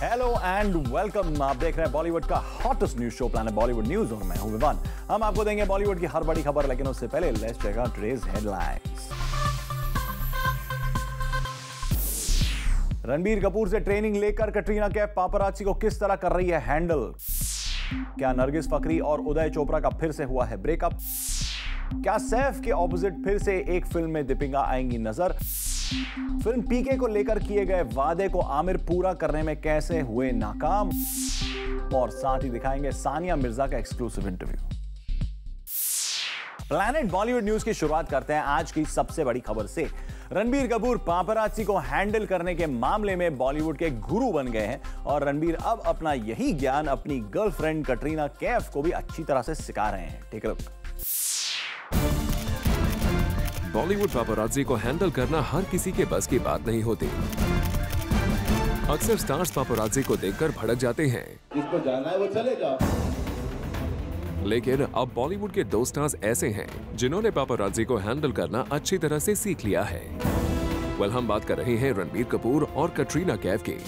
Hello and welcome. आप देख रहे हैं बॉलीवुड का hottest news show planet Bollywood news और मैं हूं विवान। हम आपको देंगे बॉलीवुड की हर बड़ी खबर, लेकिन उससे पहले let's check out today's headlines. Ranbir Kapoor से ट्रेनिंग लेकर कटरीना कैफ पापराची को किस तरह कर रही है हैंडल? क्या नरगिस फकरी और उदय चोपड़ा का फिर से हुआ है ब्रेकअप? क्या सैफ के ऑपोजिट फिर से एक फिल्म में दीपिका आएंगी नजर? फिल्म पीके को लेकर किए गए वादे को आमिर पूरा करने में कैसे हुए नाकाम? और साथ ही दिखाएंगे सानिया मिर्जा का exclusive interview. Planet Bollywood news की शुरुआत करते हैं आज की सबसे बड़ी खबर से। रणबीर कपूर पापराची को हैंडल करने के मामले में बॉलीवुड के गुरु बन गए हैं और रणबीर अब अपना यही ज्ञान अपनी गर्लफ्रेंड कटरीना कैफ को भी अच्छी तरह से सिखा रहे हैं। Take a look. Bollywood paparazzi को हैंडल करना हर किसी के बस की बात नहीं होती। अक्सर स्टार्स पापराजी को देखकर भड़क जाते हैं। जिसको जाना है वो चले जाओ। लेकिन अब बॉलीवुड के दो स्टार्स ऐसे हैं जिन्होंने पापराजी को हैंडल करना अच्छी तरह से सीख लिया है। हम बात कर रहे हैं रणबीर कपूर और कटरीना कैफ की।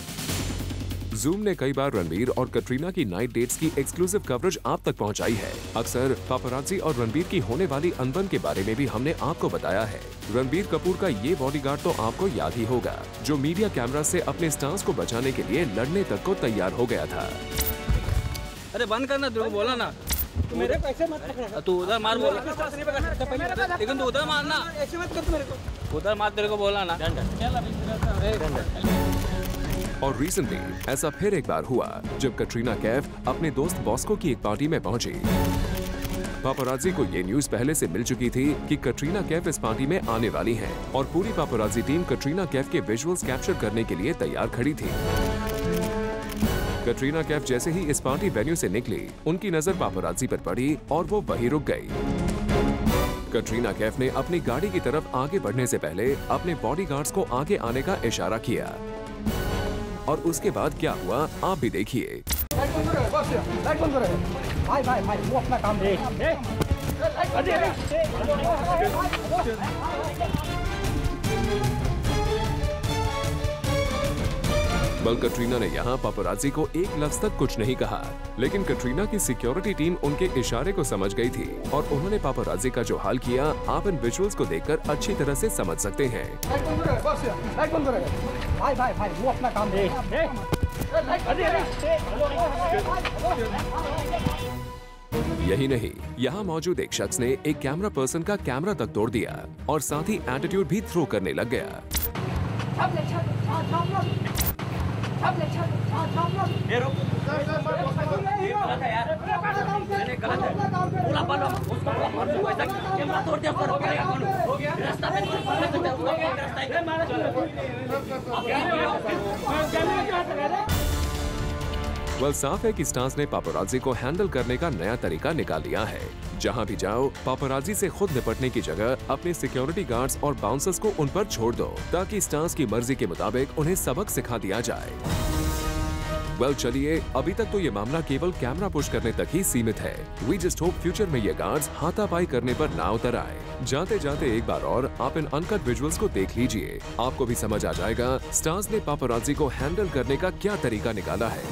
जूम ने कई बार रणबीर और कटरीना की नाइट डेट्स की एक्सक्लूसिव कवरेज आप तक पहुंचाई है। अक्सर पापराजी और रणबीर की होने वाली अनबन के बारे में भी हमने आपको बताया है। रणबीर कपूर का ये बॉडीगार्ड तो आपको याद ही होगा, जो मीडिया कैमरा से अपने स्टार्स को बचाने के लिए लड़ने तक को तैयार हो गया था। अरे बंद करना, तेरे को बोला ना। तू मेरे को ऐसे मत पकड़। तू उधर मार बोला, लेकिन तू उधर मारना, ऐसे मत कर तू मेरे को। उधर मार, तेरे को बोला ना। और रिसेंटली ऐसा फिर एक बार हुआ जब कटरीना कैफ अपने दोस्त बॉस्को की एक पार्टी में पहुंची। पापराजी को ये न्यूज पहले से मिल चुकी थी कि कटरीना कैफ इस पार्टी में आने वाली हैं और पूरी पापराजी टीम कटरीना कैफ के विजुअल्स कैप्चर करने के लिए तैयार खड़ी थी। कटरीना कैफ जैसे ही इस पार्टी वेन्यू से निकली, उनकी नजर पापराजी पर पड़ी और वो वहीं रुक गई। कटरीना कैफ ने अपनी गाड़ी की तरफ आगे बढ़ने से पहले अपने बॉडीगार्ड्स को आगे आने का इशारा किया और उसके बाद क्या हुआ आप भी देखिए। भाई वो अपना काम देख। बल कटरीना ने यहाँ पापराजी को एक लफ्ज तक कुछ नहीं कहा, लेकिन कटरीना की सिक्योरिटी टीम उनके इशारे को समझ गई थी और उन्होंने पापराजी का जो हाल किया आप इन विजुअल्स को देखकर अच्छी तरह से समझ सकते हैं। भाई वो अपना काम देख। यही नहीं, यहाँ मौजूद एक शख्स ने एक कैमरा पर्सन का कैमरा तक तोड़ दिया और साथ ही एटीट्यूड भी थ्रो करने लग गया। साफ है कि स्टार्स ने पापराजी को हैंडल करने का नया तरीका निकाल लिया है। जहां भी जाओ पापराजी से खुद निपटने की जगह अपने सिक्योरिटी गार्ड्स और बाउंसर्स को उन पर छोड़ दो, ताकि स्टार्स की मर्जी के मुताबिक उन्हें सबक सिखा दिया जाए। चलिए, अभी तक तो ये मामला केवल कैमरा पुश करने तक ही सीमित है। वी जस्ट होप फ्यूचर में ये गार्ड्स हाथापाई करने पर ना उतर आए। जाते जाते एक बार और आप इन अनकट विजुअल्स को देख लीजिए, आपको भी समझ आ जाएगा स्टार्स ने पापराजी को हैंडल करने का क्या तरीका निकाला है।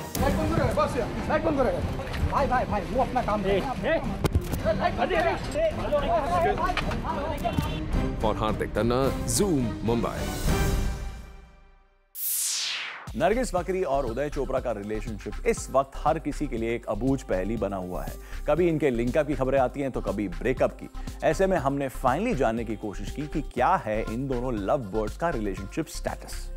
भाई वो अपना काम देख। और हार्दिक तन्ना, जूम, मुंबई। नरगिस फकरी और उदय चोपड़ा का रिलेशनशिप इस वक्त हर किसी के लिए एक अबूझ पहेली बना हुआ है। कभी इनके लिंकअप की खबरें आती हैं तो कभी ब्रेकअप की। ऐसे में हमने फाइनली जानने की कोशिश की कि क्या है इन दोनों लव बर्ड्स का रिलेशनशिप स्टेटस।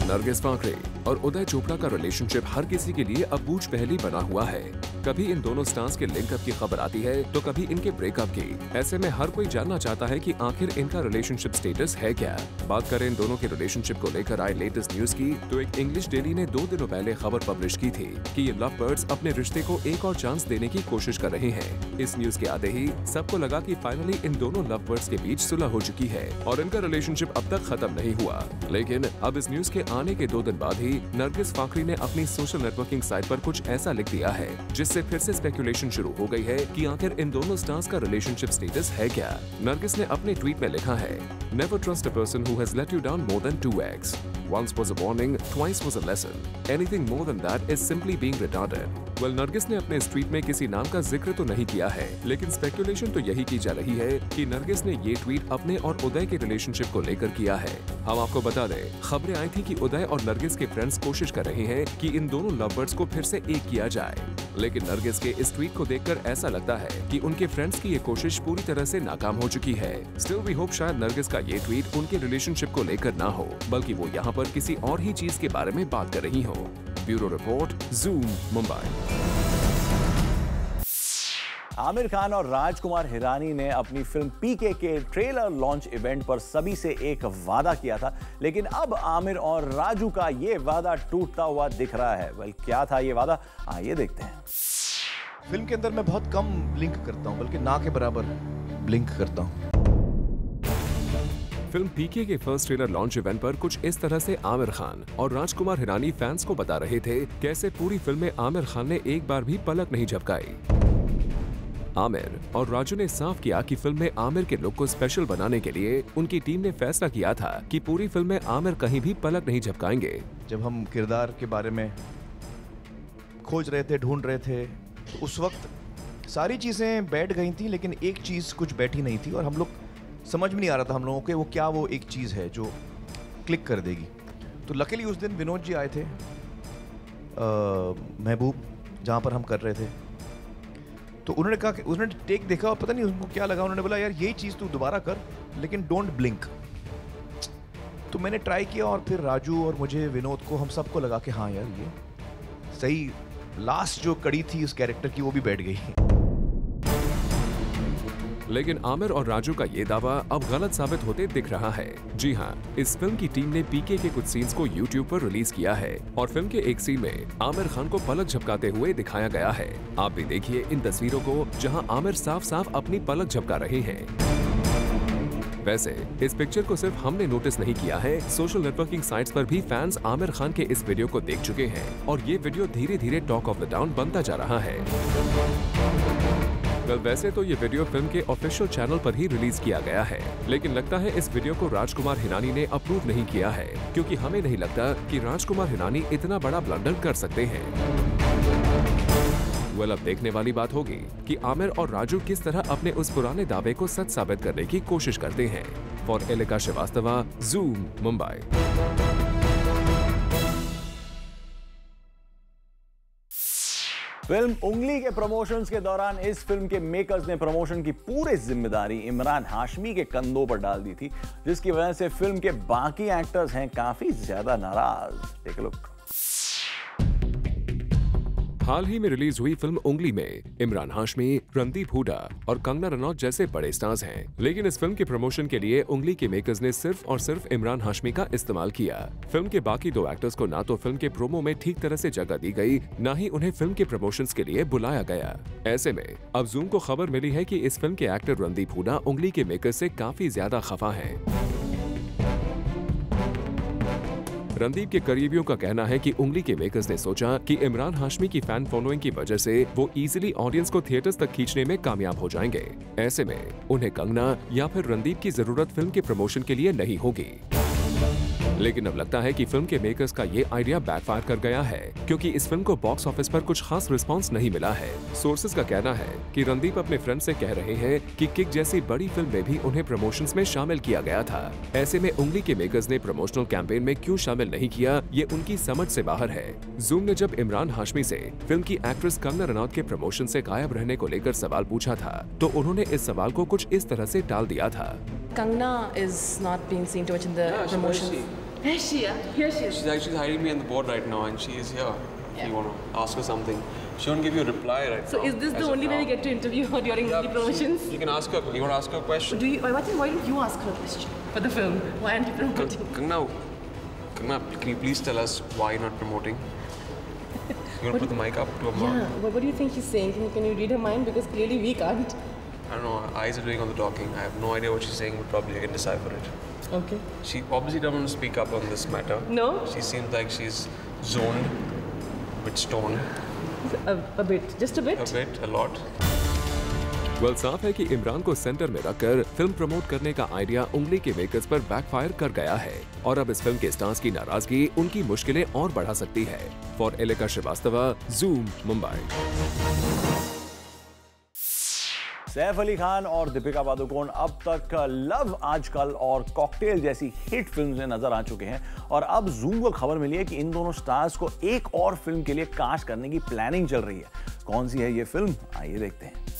नरगिस फाकरी और उदय चोपड़ा का रिलेशनशिप हर किसी के लिए अबूझ पहेली बना हुआ है। कभी इन दोनों स्टार्स के लिंकअप की खबर आती है तो कभी इनके ब्रेकअप की। ऐसे में हर कोई जानना चाहता है कि आखिर इनका रिलेशनशिप स्टेटस है क्या। बात करें इन दोनों के रिलेशनशिप को लेकर आए लेटेस्ट न्यूज की, तो एक इंग्लिश डेली ने 2 दिनों पहले खबर पब्लिश की थी कि ये लव बर्ड्स अपने रिश्ते को एक और चांस देने की कोशिश कर रहे हैं। इस न्यूज के आते ही सबको लगा कि फाइनली इन दोनों लव बर्ड्स के बीच सुलह हो चुकी है और इनका रिलेशनशिप अब तक खत्म नहीं हुआ। लेकिन अब इस न्यूज के आने के 2 दिन बाद ही नरगिस फाकरी ने अपनी सोशल नेटवर्किंग साइट पर कुछ ऐसा लिख दिया है जिससे फिर से स्पेकुलेशन शुरू हो गई है कि आखिर इन दोनों स्टार्स का रिलेशनशिप स्टेटस है क्या। नरगिस ने अपने ट्वीट में लिखा है, never trust a person who has let you down more than 2x। once was a warning, twice was a lesson. Anything more than that is simply being retarded. Well, Nargis ने अपने इस ट्वीट में किसी नाम का जिक्र तो नहीं किया है, लेकिन स्पेकुलेशन तो यही की जा रही है कि नरगिस ने ये ट्वीट अपने और उदय के रिलेशनशिप को लेकर किया है। हम आपको बता दें, खबरें आई थी कि उदय और नरगिस के फ्रेंड्स कोशिश कर रहे हैं कि इन दोनों लवर्स को फिर से एक किया जाए, लेकिन नरगिस के इस ट्वीट को देखकर ऐसा लगता है कि उनके फ्रेंड्स की ये कोशिश पूरी तरह से नाकाम हो चुकी है। स्टिल वी होप शायद नरगिस का ये ट्वीट उनके रिलेशनशिप को लेकर ना हो, बल्कि वो यहाँ पर किसी और ही चीज के बारे में बात कर रही हो। Bureau report, zoom, Mumbai. Aamir Khan और राजकुमार हिरानी ने अपनी फिल्म पीके के ट्रेलर लॉन्च इवेंट पर सभी से एक वादा किया था, लेकिन अब आमिर और राजू का ये वादा टूटता हुआ दिख रहा है। वेल, क्या था ये वादा, आइए देखते हैं। फिल्म के अंदर मैं बहुत कम ब्लिंक करता हूं, बल्कि ना के बराबर ब्लिंक करता हूं। फिल्म पीके के फर्स्ट ट्रेलर लॉन्च इवेंट पर कुछ इस तरह से आमिर खान और राजकुमार हिरानी फैंस को बता रहे थे कैसे पूरी फिल्म में आमिर खान ने एक बार भी पलक नहीं झपकाई। आमिर और राजू ने साफ किया कि फिल्म में आमिर के लुक को स्पेशल बनाने के लिए उनकी टीम ने फैसला किया था कि पूरी फिल्म में आमिर कहीं भी पलक नहीं झपकाएंगे। जब हम किरदार के बारे में खोज रहे थे, ढूंढ रहे थे, तो उस वक्त सारी चीजें बैठ गई थी, लेकिन एक चीज कुछ बैठी नहीं थी और हम लोग समझ में नहीं आ रहा था हम लोगों के वो एक चीज है जो क्लिक कर देगी। तो लकीली उस दिन विनोद जी आए थे महबूब, जहाँ पर हम कर रहे थे, तो उन्होंने कहा कि उन्होंने टेक देखा और पता नहीं उनको क्या लगा, उन्होंने बोला यार यही चीज़ तू दोबारा कर, लेकिन डोंट ब्लिंक। तो मैंने ट्राई किया और फिर राजू और मुझे, विनोद को, हम सबको लगा कि हाँ यार ये सही, लास्ट जो कड़ी थी उस कैरेक्टर की वो भी बैठ गई। लेकिन आमिर और राजू का ये दावा अब गलत साबित होते दिख रहा है। जी हाँ, इस फिल्म की टीम ने पीके के कुछ सीन्स को YouTube पर रिलीज किया है और फिल्म के एक सीन में आमिर खान को पलक झपकाते हुए दिखाया गया है। आप भी देखिए इन तस्वीरों को, जहां आमिर साफ साफ अपनी पलक झपका रहे हैं। वैसे इस पिक्चर को सिर्फ हमने नोटिस नहीं किया है, सोशल नेटवर्किंग साइट्स पर भी फैंस आमिर खान के इस वीडियो को देख चुके हैं और ये वीडियो धीरे धीरे टॉक ऑफ द टाउन बनता जा रहा है। वैसे तो ये वीडियो फिल्म के ऑफिशियल चैनल पर ही रिलीज किया गया है, लेकिन लगता है इस वीडियो को राजकुमार हिरानी ने अप्रूव नहीं किया है, क्योंकि हमें नहीं लगता कि राजकुमार हिरानी इतना बड़ा ब्लंडर कर सकते हैं। अब देखने वाली बात होगी कि आमिर और राजू किस तरह अपने उस पुराने दावे को सच साबित करने की कोशिश करते हैं। For Elika Srivastava, Zoom, Mumbai. Film उंगली के प्रमोशंस के दौरान इस फिल्म के मेकर्स ने प्रमोशन की पूरी जिम्मेदारी इमरान हाशमी के कंधों पर डाल दी थी, जिसकी वजह से फिल्म के बाकी एक्टर्स हैं काफी ज्यादा नाराज। Take a look. हाल ही में रिलीज हुई फिल्म उंगली में इमरान हाशमी, रणदीप हुडा और कंगना रनौत जैसे बड़े स्टार्स हैं, लेकिन इस फिल्म के प्रमोशन के लिए उंगली के मेकर्स ने सिर्फ और सिर्फ इमरान हाशमी का इस्तेमाल किया। फिल्म के बाकी दो एक्टर्स को ना तो फिल्म के प्रोमो में ठीक तरह से जगह दी गई, ना ही उन्हें फिल्म के प्रमोशंस के लिए बुलाया गया। ऐसे में अब ज़ूम को खबर मिली है कि इस फिल्म के एक्टर रणदीप हुडा उंगली के मेकर्स से काफी ज्यादा खफा हैं। रणदीप के करीबियों का कहना है कि उंगली के मेकर्स ने सोचा कि इमरान हाशमी की फैन फॉलोइंग की वजह से वो इजीली ऑडियंस को थिएटर्स तक खींचने में कामयाब हो जाएंगे। ऐसे में उन्हें कंगना या फिर रणदीप की जरूरत फिल्म के प्रमोशन के लिए नहीं होगी। लेकिन अब लगता है कि फिल्म के मेकर्स का ये आइडिया बैकफायर कर गया है, क्योंकि इस फिल्म को बॉक्स ऑफिस पर कुछ खास रिस्पांस नहीं मिला है। सोर्सेज का कहना है कि रणदीप अपने फ्रेंड से कह रहे हैं कि किक जैसी बड़ी फिल्म में भी उन्हें प्रमोशंस में शामिल किया गया था। ऐसे में उंगली के मेकर्स ने प्रमोशनल कैंपेन में क्यों शामिल नहीं किया, ये उनकी समझ से बाहर है। ज़ूम ने जब इमरान हाशमी से फिल्म की एक्ट्रेस कंगना रनौत के प्रमोशन से गायब रहने को लेकर सवाल पूछा था, तो उन्होंने इस सवाल को कुछ इस तरह से टाल दिया था। Kangna is not being seen too much in the promotion. Where is she? Here she is. She's actually hiding behind the board right now, and she is here. Yeah. You want to ask her something? She won't give you a reply right now. So is this the only way we get to interview her during the promotions? You can ask her. You want to ask her a question? Why don't you ask her a question for the film? Why aren't you promoting? Kangna, can you please tell us why you're not promoting? You want to put the mic up to her mouth? Yeah. What do you think she's saying? Can you read her mind? Because clearly we can't. I don't know. Her eyes are doing all the talking. I have no idea what she's saying, but probably I can decipher it. Okay. She obviously doesn't want to speak up on this matter. No? She seems like she's zoned, a bit stoned. A bit. Just a bit? A bit, a lot. Well, साफ है कि इमरान को centre में रखकर film promote करने का idea उंगली के मेकर्स पर बैकफायर कर गया है और अब इस फिल्म के स्टार्स की नाराजगी उनकी मुश्किलें और बढ़ा सकती है। For Elika Srivastava, Zoom, Mumbai. सैफ अली खान और दीपिका पादुकोण अब तक लव आजकल और कॉकटेल जैसी हिट फिल्म्स में नजर आ चुके हैं और अब ज़ूम को खबर मिली है कि इन दोनों स्टार्स को एक और फिल्म के लिए कास्ट करने की प्लानिंग चल रही है। कौन सी है ये फिल्म, आइए देखते हैं।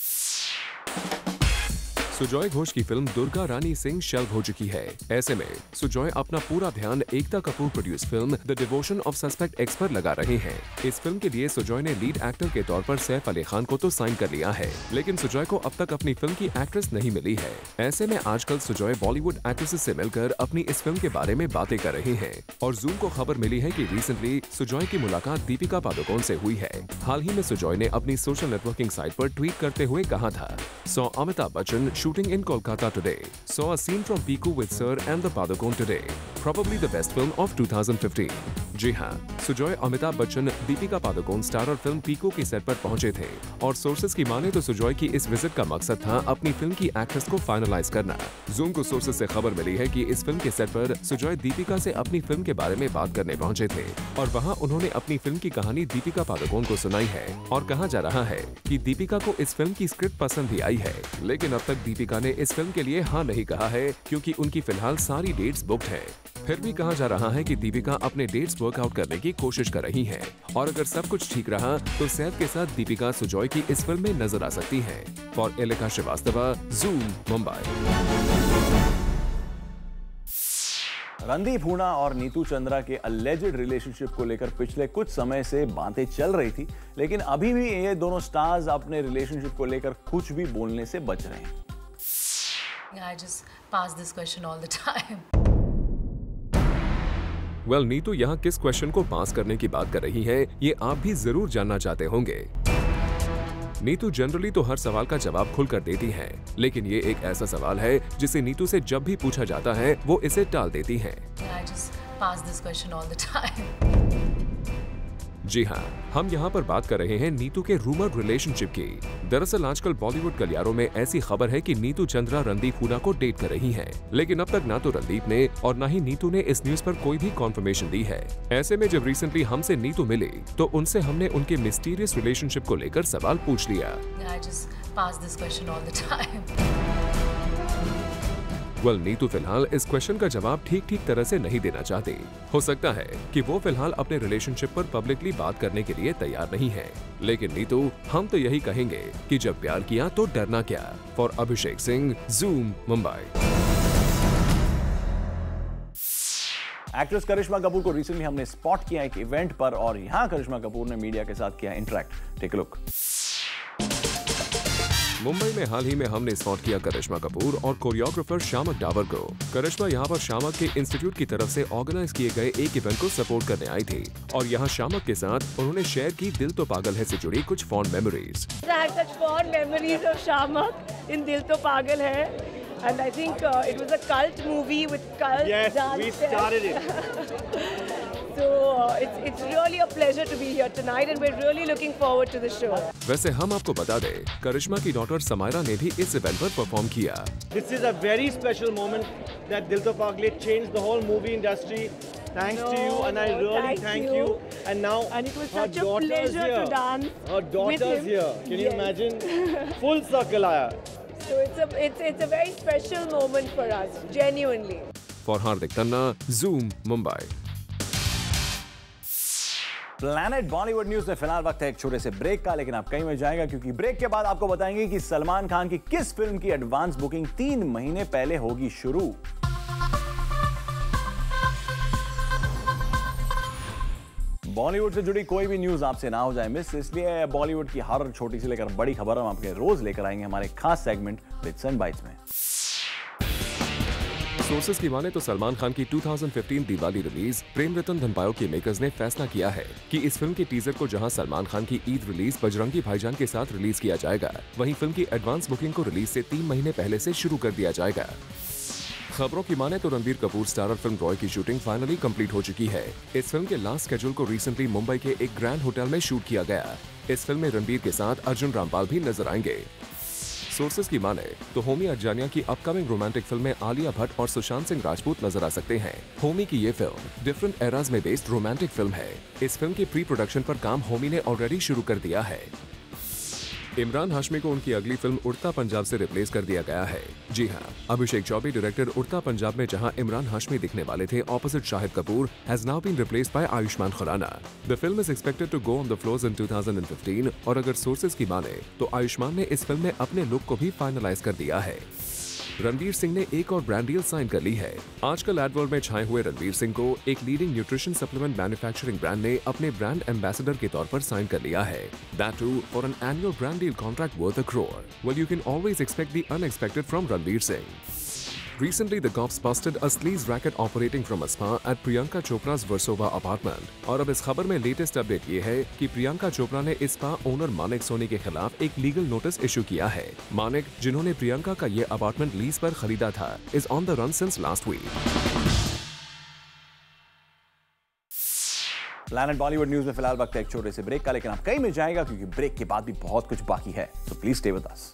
सुजॉय घोष की फिल्म दुर्गा रानी सिंह शेल्व हो चुकी है। ऐसे में सुजॉय अपना पूरा ध्यान Ekta Kapoor produce film the devotion of suspect X पर लगा रहे हैं। इस फिल्म के लिए सुजॉय ने लीड एक्टर के तौर पर सैफ अली खान को तो साइन कर लिया है, लेकिन सुजॉय को अब तक अपनी फिल्म की एक्ट्रेस नहीं मिली है। ऐसे में आजकल सुजॉय बॉलीवुड एक्ट्रेसेस से मिलकर अपनी इस फिल्म के बारे में बातें कर रहे हैं और ज़ूम को खबर मिली है कि रिसेंटली सुजॉय की मुलाकात दीपिका पादुकोण से हुई है। हाल ही में सुजॉय ने अपनी सोशल नेटवर्किंग साइट पर ट्वीट करते हुए कहा था, saw Amitabh Bachchan shooting in Kolkata today. Saw a scene from Piku with Sir and the Padukone today. Probably the best film of 2015. जी हाँ, सुजॉय अमिताभ बच्चन दीपिका पादुकोण स्टारर फिल्म पीकू की सेट पर पहुंचे थे और सोर्सेज की माने तो सुजॉय की इस विजिट का मकसद था अपनी फिल्म की एक्ट्रेस को फाइनलाइज करना। ज़ूम को सोर्सेज से खबर मिली है कि इस फिल्म के सेट पर सुजॉय दीपिका से अपनी फिल्म के बारे में बात करने पहुंचे थे और वहां उन्होंने अपनी फिल्म की कहानी दीपिका पादुकोण को सुनाई है और कहा जा रहा है कि दीपिका को इस फिल्म की स्क्रिप्ट पसंद भी आई है, लेकिन अब तक दीपिका ने इस फिल्म के लिए हाँ नहीं कहा है क्योंकि उनकी फिलहाल सारी डेट्स बुक्ड है। फिर भी कहा जा रहा है कि दीपिका अपने डेट्स वर्कआउट करने की कोशिश कर रही हैं और अगर सब कुछ ठीक रहा तो सैफ के साथ दीपिका सुजॉय की इस फिल्म में नजर आ सकती हैं। For Elika Srivastava, Zoom, Mumbai. रणदीप हुडा और नीतू चंद्रा के अलेजेड रिलेशनशिप को लेकर पिछले कुछ समय से बातें चल रही थी, लेकिन अभी भी ये दोनों स्टार्स अपने रिलेशनशिप को लेकर कुछ भी बोलने से बच रहे हैं। I just pass this question all the time. Well, Neetu यहाँ किस क्वेश्चन को पास करने की बात कर रही है ये आप भी जरूर जानना चाहते होंगे। नीतू जनरली तो हर सवाल का जवाब खुलकर देती है, लेकिन ये एक ऐसा सवाल है जिसे नीतू से जब भी पूछा जाता है वो इसे टाल देती है। I just pass this question all the time. जी हाँ, हम यहाँ पर बात कर रहे हैं नीतू के रूमर्ड रिलेशनशिप की। दरअसल आजकल बॉलीवुड गलियारों में ऐसी खबर है कि नीतू चंद्रा रणदीप हुडा को डेट कर रही हैं, लेकिन अब तक ना तो रणदीप ने और ना ही नीतू ने इस न्यूज पर कोई भी कॉन्फर्मेशन दी है। ऐसे में जब रिसेंटली हमसे नीतू मिली तो उनसे हमने उनके मिस्टीरियस रिलेशनशिप को लेकर सवाल पूछ लिया। I just pass this question all the time. Well, Neetu फिलहाल इस क्वेश्चन का जवाब ठीक तरह से नहीं देना चाहती। हो सकता है कि वो फिलहाल अपने रिलेशनशिप पर पब्लिकली बात करने के लिए तैयार नहीं है, लेकिन नीतू, हम तो यही कहेंगे कि जब प्यार किया तो डरना क्या। For Abhishek Singh, Zoom, Mumbai. Actress Karishma Kapoor को रिसेंटली हमने स्पॉट किया एक इवेंट पर और यहां करिश्मा कपूर ने मीडिया के साथ किया interact. Take a look. Mumbai में हाल ही में हमने स्पॉट किया करिश्मा कपूर और कोरियोग्राफर शामक डावर को। करिश्मा यहाँ पर शामक के इंस्टीट्यूट की तरफ से ऑर्गेनाइज किए गए एक इवेंट को सपोर्ट करने आई थी और यहाँ शामक के साथ उन्होंने शेयर की दिल तो पागल है से जुड़ी कुछ फॉन्ड मेमोरीज। इन दिल तो पागल है and I think it was a cult movie with cult dance. Yes, we started it. So it's really a pleasure to be here tonight and we're really looking forward to the show. वैसे हम आपको बता दें, करिश्मा की daughter Samaira ने भी इस event पर परफॉर्म किया। This is a very special moment that Dil To Pagal changed the whole movie industry. Thanks to you, and I really thank you. And now and it was such a pleasure to dance. Her daughter's here. Can you imagine? Full circle आया. So it's a very special moment for us, genuinely. For Hardik Tanna, zoom, Mumbai. Planet Bollywood news में फिलहाल वक्त है एक छोटे से break का, लेकिन आप कहीं में जाएगा क्योंकि ब्रेक के बाद आपको बताएंगे कि सलमान खान की किस फिल्म की एडवांस बुकिंग 3 महीने पहले होगी शुरू। बॉलीवुड से जुड़ी कोई भी न्यूज आपसे ना हो जाए मिस, इसलिए बॉलीवुड की हर छोटी से लेकर बड़ी खबर हम आपके रोज लेकर आएंगे हमारे खास सेगमेंट बिट्स एंड बाइट्स में। सोर्सेस की माने तो सलमान खान की 2015 दिवाली रिलीज प्रेम रतन धन के मेकर्स ने फैसला किया है कि इस फिल्म के टीजर को जहां सलमान खान की ईद रिलीज बजरंगी भाईजान के साथ रिलीज किया जाएगा, वहीं फिल्म की एडवांस बुकिंग को रिलीज से 3 महीने पहले से शुरू कर दिया जाएगा। खबरों की माने तो रणबीर कपूर स्टारर फिल्म रॉय की शूटिंग फाइनली कंप्लीट हो चुकी है। इस फिल्म के लास्ट शेड्यूल को रिसेंटली मुंबई के एक ग्रैंड होटल में शूट किया गया। इस फिल्म में रणबीर के साथ अर्जुन रामपाल भी नजर आएंगे। सोर्सेज की माने तो होमी अडजानिया की अपकमिंग रोमांटिक फिल्म में आलिया भट्ट और सुशांत सिंह राजपूत नजर आ सकते हैं। होमी की ये फिल्म डिफरेंट एराज में बेस्ड रोमांटिक फिल्म है। इस फिल्म की प्री प्रोडक्शन पर काम होमी ने ऑलरेडी शुरू कर दिया है। इमरान हाशमी को उनकी अगली फिल्म उड़ता पंजाब से रिप्लेस कर दिया गया है। जी हां, अभिषेक चौबे डायरेक्टर उड़ता पंजाब में जहां इमरान हाशमी दिखने वाले थे opposite Shahid Kapoor has now been replaced by Ayushmann Khurana. The film is expected to go on the floors in 2015 और अगर सोर्सेज की माने तो आयुष्मान ने इस फिल्म में अपने लुक को भी फाइनलाइज कर दिया है। रणवीर सिंह ने एक और ब्रांड डील साइन कर ली है। आजकल एडवर्ल्ड में छाए हुए रणवीर सिंह को एक leading nutrition supplement manufacturing brand ने अपने ब्रांड एम्बेसडर के तौर पर साइन कर लिया है। That too for an annual brand deal contract worth $1 crore. Well, you can always expect the unexpected from Ranveer Singh. Recently, the cops busted a sleaze racket operating from a spa at Priyanka Chopra's Versova apartment. और अब इस खबर में latest update ये है कि प्रियंका चोपड़ा ने इस स्पा ओनर मानिक सोनी के खिलाफ एक लीगल नोटिस इशू किया है। मानिक, जिन्होंने प्रियंका का ये अपार्टमेंट लीज पर खरीदा था, is on the run since last week. Planet Bollywood news में फिलहाल वक्त है एक छोटे से ब्रेक का, लेकिन आप कहीं में जाएगा क्योंकि ब्रेक के बाद भी बहुत कुछ बाकी है। So please stay with us.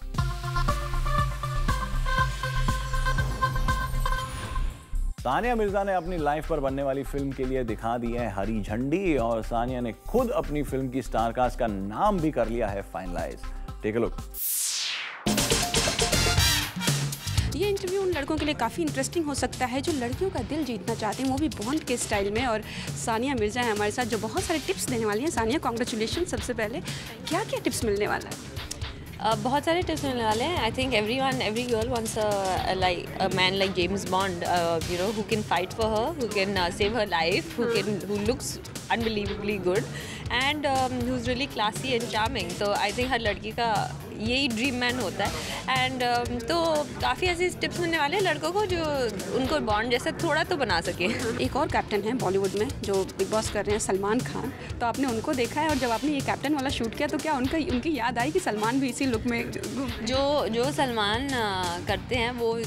Sania Mirza ने अपनी लाइफ पर बनने वाली फिल्म के लिए दिखा दी है हरी झंडी और सानिया ने खुद अपनी फिल्म की स्टारकास्ट का नाम भी कर लिया है फाइनलाइज। Take a look. ये इंटरव्यू उन लड़कों के लिए काफ़ी इंटरेस्टिंग हो सकता है जो लड़कियों का दिल जीतना चाहते हैं, वो भी बॉन्ड के स्टाइल में। और सानिया मिर्जा है हमारे साथ जो बहुत सारे टिप्स देने वाली हैं। सानिया, कॉन्ग्रेचुलेशन। सबसे पहले क्या क्या टिप्स मिलने वाला है? बहुत सारे टिप्स मिलने वाले हैं। I think every girl wants a man like James bond, you know, who can fight for her, who can save her life, who looks unbelievably good and who is really classy and charming. तो I think हर लड़की का यही dream man होता है। And तो काफ़ी ऐसे tips मिलने वाले हैं लड़कों को जो उनको बॉन्ड जैसा थोड़ा तो बना सके। एक और कैप्टन है बॉलीवुड में जो बिग बॉस कर रहे हैं, सलमान खान। तो आपने उनको देखा है और जब आपने ये कैप्टन वाला शूट किया तो क्या उनकी याद आई कि सलमान भी इसी लुक में? जो सलमान करते हैं वो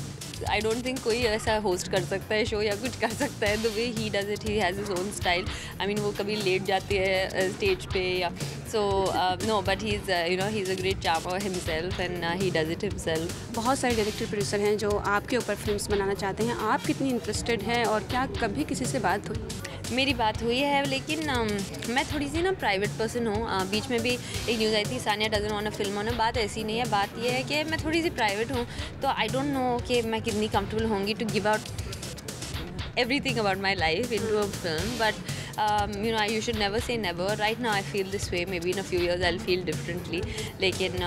आई डोंट थिंक कोई ऐसा होस्ट कर सकता है शो या कुछ कर सकता है। The way he does it, he has his own style. I mean वो कभी लेट जाती है स्टेज पे या so no, but he is you know, he is a great charmer himself and he does it himself. बहुत सारे director producer हैं जो आपके ऊपर फिल्म्स बनाना चाहते हैं। आप कितनी इंटरेस्टेड हैं और क्या कभी किसी से बात हुई? मेरी बात हुई है, लेकिन मैं थोड़ी सी ना प्राइवेट पर्सन हूँ। बीच में भी एक न्यूज़ आई थी, Sania doesn't want a film on. बात ऐसी नहीं है, बात यह है कि मैं थोड़ी सी प्राइवेट हूँ, तो आई डोंट नो कि मैं कितनी कंफर्टेबल होंगी to give out everything about my life into a film, but you know, you should never say never. Right now I feel this way, maybe in a few years I'll feel differently, lekin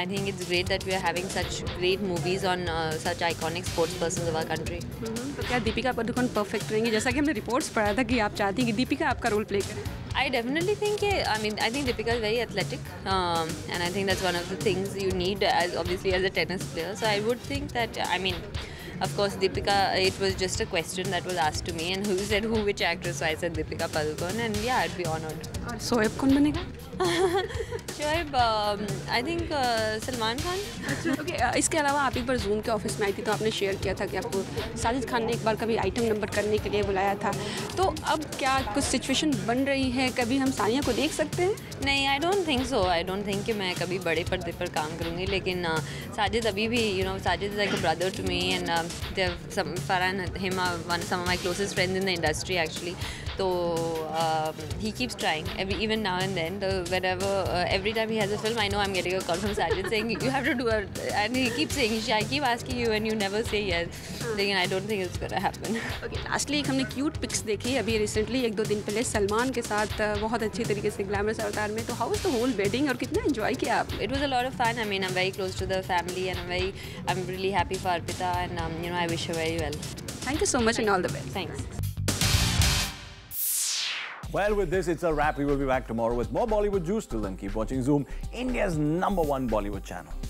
I think it's great that we are having such great movies on such iconic sports persons of our country. तो क्या Deepika Padukone perfect रहेंगी? जैसा कि हमने reports पढ़ा था कि आप चाहती हैं कि दीपिका आपका रोल प्ले करे। I definitely think, I think Deepika is very athletic, and I think that's one of the things you need as obviously as a tennis player. So I would think that, I mean, of course, Deepika, it was just a question that was asked to me, and who said which actress? So I said Deepika Padukone, and yeah, I'd be honored. और शोएब कौन बनेगा? Shoaib, I think Salman Khan. Okay, इसके अलावा आप एक बार zoom के office में आई थी तो आपने शेयर किया था कि आपको साजिद खान ने एक बार कभी आइटम नंबर करने के लिए बुलाया था। तो अब क्या कुछ सिचुएशन बन रही है? कभी हम सानिया को देख सकते हैं? नहीं, I don't think so. I don't think कि मैं कभी बड़े पर्दे पर काम करूँगी, लेकिन साजिद अभी भी, you know, Sajid is like a brother to me, and Farhan, him are some of my closest friends in the industry actually. So he keeps trying even now and then. Whenever every time he has a film, I know I'm getting a call from Sajid saying you have to do it, and he keeps saying, I keep asking you and you never say yes. Lekin I don't think it's gonna happen. Okay, lastly हमने cute pics देखी अभी recently 1-2 दिन पहले सलमान के साथ बहुत अच्छी तरीके से ग्लैमरस अवतार में। तो how was the whole wedding और कितना एंजॉय किया आप? It was a lot of fun. I mean, I'm very close to the family and I'm really happy for Arpita, and you know, I wish her very well. Thank you so much and all the best. Thanks. Well, with this, it's a wrap. We will be back tomorrow with more Bollywood juice. Till then, keep watching Zoom, India's #1 Bollywood channel.